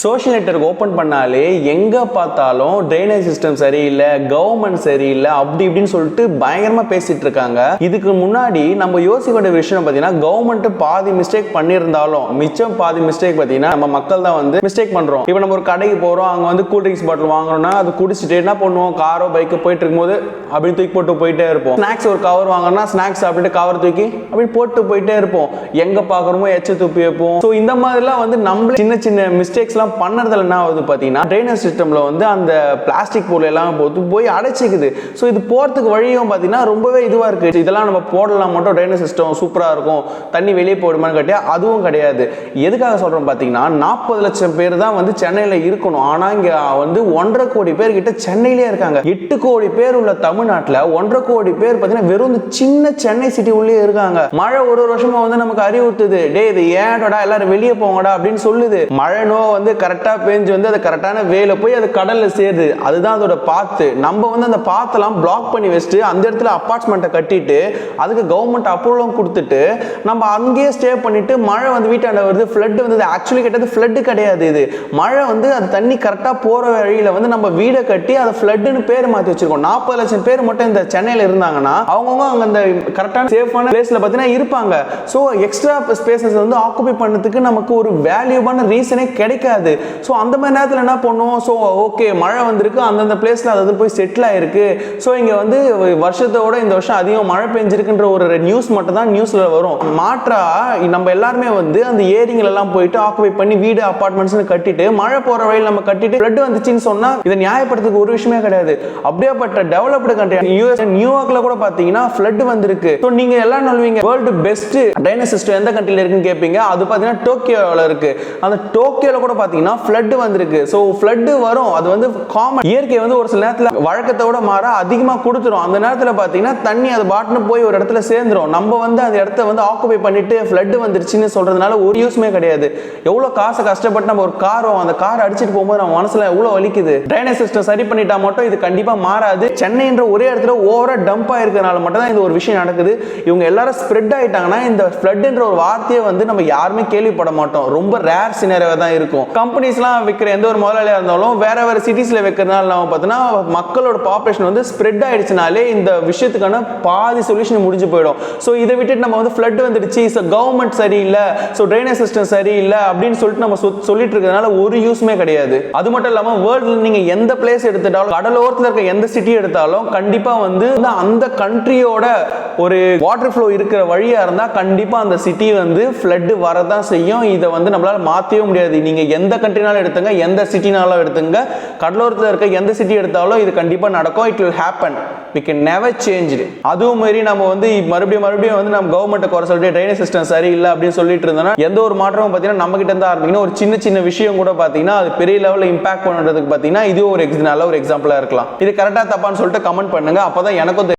Social network open பண்ணாலே எங்கே பார்த்தாலும் ட்ரைனேஜ் சிஸ்டம் சரியில்லை, கவர்மெண்ட் சரியில்லை, அப்படி இப்படின்னு சொல்லிட்டு பயங்கரமாக பேசிட்டு இருக்காங்க. இதுக்கு முன்னாடி நம்ம யோசிக்க வேண்டிய விஷயம் பார்த்தீங்கன்னா, கவர்மெண்ட் பாதி மிஸ்டேக் பண்ணியிருந்தாலும் மிச்சம் பாதி மிஸ்டேக் பார்த்தீங்கன்னா நம்ம மக்கள் தான் வந்து மிஸ்டேக் பண்ணுறோம். இப்போ நம்ம ஒரு கடைக்கு போகிறோம், அங்கே வந்து கூல் ட்ரிங்க்ஸ் பாட்டில் வாங்குறோம்னா அது குடிச்சிட்டு என்ன பண்ணுவோம், காரோ பைக்கோ போயிட்டு இருக்கும்போது அப்படின்னு தூக்கி போட்டு போயிட்டே இருப்போம். ஸ்நாக்ஸ் ஒரு கவர் வாங்குறோம்னா ஸ்நாக்ஸ் சாப்பிட்டு கவர் தூக்கி அப்படி போட்டு போயிட்டே இருப்போம். எங்கே பார்க்குறோமோ எச்ச துப்பி வைப்போம். ஸோ இந்த மாதிரிலாம் வந்து நம்மளே சின்ன சின்ன மிஸ்டேக்ஸ்லாம் பண்ணறதுல என்ன ஆகுது பார்த்தீங்கன்னா, ட்ரைனேஜ் சிஸ்டம்ல வந்து அந்த பிளாஸ்டிக் பொருள் எல்லாம் போய் அடைச்சிக்குது. ஸோ இது போகிறதுக்கு வழியும் பார்த்தீங்கன்னா ரொம்பவே இதுவாக இருக்குது. இதெல்லாம் நம்ம போடலாம் மட்டும் ட்ரைனேஜ் சிஸ்டம் சூப்பராக இருக்கும், தண்ணி வெளியே போயிடுமான்னு கேட்டால் அதுவும் கிடையாது. எதுக்காக சொல்கிறோம் பார்த்தீங்கன்னா, 40 லட்சம் பேர் தான் வந்து சென்னையில் இருக்கணும். ஆனால் இங்கே வந்து 1.5 கோடி பேர் கிட்ட சென்னையிலே இருக்காங்க. 8 கோடி பேர் உள்ள தமிழ்நாட்டில் 1.5 கோடி பேர் பார்த்தீங்கன்னா வெறும் சின்ன சென்னை சிட்டி உள்ளே இருக்காங்க. மழை ஒரு வருஷமா வந்து நமக்கு அறிவுறுத்துது, டே இது ஏன்டா எல்லாரும் வெளியே போங்கடா அப்படின்னு சொல்லுது. மழைனோ வந்து கரெக்டா பேஞ்சு வந்து அது கரெக்டான வேல போய் அது கடல்ல சேருது. அதுதான் அதோட பாத்து. நம்ம வந்து அந்த பாத்தெல்லாம் பிளாக் பண்ணி வச்சுட்டு அந்த இடத்துல அபார்ட்மெண்ட்டை கட்டிட்டு அதுக்கு கவர்மெண்ட் அப்ரூவலும் கொடுத்துட்டு நம்ம அங்கேயே ஸ்டே பண்ணிட்டு மழை வந்து வீட்டாண்ட வருது, ஃப்ளட் வந்து ஆக்சுவலி கேட்டது ஃப்ளட் கிடையாது. இது மழை வந்து அது தண்ணி கரெக்டா போற வழியில வந்து நம்ம வீடை கட்டி அதை ஃப்ளட்னு பேர் மாத்தி வச்சிருக்கோம். 40 லட்சம் பேர் மட்டும் இந்த சென்னையில இருந்தாங்கன்னா அவங்கவுங்க அங்க அந்த கரெக்டான சேஃபான பிளேஸ்ல பார்த்தீங்கன்னா இருப்பாங்க. ஸோ எக்ஸ்ட்ரா ஸ்பேசஸ் வந்து ஆக்குபை பண்ணதுக்கு நமக்கு ஒரு வேல்யூபான ரீசனே கிடைக்காது. ஸோ அந்த மாதிரி நேரத்தில் என்ன பண்ணுவோம், ஸோ ஓகே மழை வந்திருக்கு, அந்தந்த பிளேஸில் அது போய் செட்டில் ஆயிருக்கு, ஸோ இங்கே வந்து வருஷத்தோட இந்த வருஷம் அதிகம் மழை பெஞ்சிருக்குன்ற ஒரு நியூஸ் மட்டும் தான் நியூஸில் வரும். மாற்றா நம்ம எல்லாருமே வந்து அந்த ஏரிங்களெல்லாம் போயிட்டு ஆக்குபை பண்ணி வீடு அப்பார்ட்மெண்ட்ஸ்னு கட்டிட்டு மழை போகிற வழியில் நம்ம கட்டிட்டு ஃப்ளட் வந்துச்சுன்னு சொன்னால் இதை நியாயப்படுறதுக்கு ஒரு விஷயமே கிடையாது. அப்படியேப்பட்ட டெவலப்டு கண்ட்ரி யூஎஸ் நியூயார்க்ல கூட பார்த்தீங்கன்னா ஃப்ளட் வந்திருக்கு. ஸோ நீங்கள் எல்லாம் சொல்லுவீங்க வேர்ல்டு பெஸ்ட் ட்ரைனேஜ் சிஸ்டம் எந்த கண்ட்ரியில் இருக்குன்னு கேட்பீங்க. அது பார்த்தீங்கன்னா டோக்கியோவில் இருக்கு. அந்த டோக்கியோவில் கூட பார்த்தீங்கன்னா ஃப்ளட் வந்திருக்கு. ஸோ ஃப்ளட் வரும், அது வந்து காமன். இயற்கை வந்து ஒரு சில நேரத்தில் வழக்கத்தோட மாற அதிகமாக கொடுத்துரும். அந்த நேரத்தில் பார்த்தீங்கன்னா தண்ணி அது பாட்டுன்னு போய் ஒரு இடத்துல சேர்ந்துரும். நம்ம வந்து அந்த இடத்த வந்து ஆக்குபை பண்ணிட்டு ஃப்ளட் வந்துருச்சுன்னு சொல்றதுனால ஒரு யூஸ்மே கிடையாது. எவ்வளோ காசை கஷ்டப்பட்டு நம்ம ஒரு கார் அந்த கார் அடிச்சுட்டு போகும்போது நம்ம மனசுல எவ்வளோ வலிக்குது. ட்ரைனேஜ் சிஸ்டம் சரி பண்ணிட்டா மட்டும் இது கண்டிப்பாக மாறாது. சென்னைன்ற ஒரே இடத்துல ஓவரா டம்ப் ஆயிருக்கிறதுனால மட்டும் தான் இந்த ஒரு விஷயம் நடக்குது. இவங்க எல்லாரும் ஸ்ப்ரெட் ஆயிட்டாங்கன்னா இந்த ஃப்ளட்ன்ற ஒரு வார்த்தையை வந்து நம்ம யாருமே கேள்விப்பட மாட்டோம். ரொம்ப ரேர் சினரியோவா தான் இருக்கும். கம்பெனிஸ்லாம் விற்கிற எந்த ஒரு முதலாளியாக இருந்தாலும் வேற வேற சிட்டிஸ்ல வைக்கிறதுனால நம்ம பார்த்தோன்னா மக்களோட பாப்புலேஷன் வந்து ஸ்ப்ரெட் ஆயிடுச்சுனாலே இந்த விஷயத்துக்கான பாதி சொல்யூஷன் முடிஞ்சு போயிடும். ஸோ இதை விட்டுட்டு நம்ம வந்து ஃப்ளட் வந்துடுச்சு, ஸோ கவர்மெண்ட் சரியில்லை, ஸோ ட்ரைனேஜ் சிஸ்டம் சரியில்லை அப்படின்னு சொல்லிட்டு நம்ம சொல்லிட்டு இருக்கிறதுனால ஒரு யூஸ்மே கிடையாது. அது மட்டும் இல்லாமல் வேர்ல்டில் நீங்க எந்த பிளேஸ் எடுத்துட்டாலும் கடலோரத்தில் இருக்க எந்த சிட்டி எடுத்தாலும் கண்டிப்பா வந்து அந்த கண்ட்ரியோட ஒரு வாட்டர் ஃப்ளோ இருக்கிற வழியா இருந்தால் கண்டிப்பா அந்த சிட்டி வந்து ஃப்ளட் வரதான் செய்யும். இதை வந்து நம்மளால மாற்றவே முடியாது. நீங்க எந்த கண்ட்ரினாலும் எடுத்துங்க, எந்த சிட்டினாலும் எடுத்துங்க, கடலோரத்தில் இருக்க எந்த சிட்டி எடுத்தாலும் இது கண்டிப்பா நடக்கும். It will happen. we can never change it. அதுவும் மீறி நம்ம வந்து மறுபடியும் வந்து நம்ம கவர்மெண்ட்டை குறை சொல்லிட்டு ட்ரைனேஜ் சிஸ்டம் சரியில்லை அப்படின்னு சொல்லிட்டு இருந்தோம்னா எந்த ஒரு மாற்றமும் பார்த்தீங்கன்னா நம்ம கிட்ட இருந்து ஆரம்பிக்கணும். ஒரு சின்ன விஷயம் கூட பார்த்தீங்கன்னா அது பெரிய லெவலில் இம்பாக்ட் பண்ணுறதுக்கு பார்த்தீங்கன்னா இது ஒரு நல்ல ஒரு எக்ஸாம்பிளா இருக்கலாம். இது கரெக்டாக தப்பான்னு சொல்லிட்டு கமெண்ட் பண்ணுங்க. அப்பதான் எனக்கும்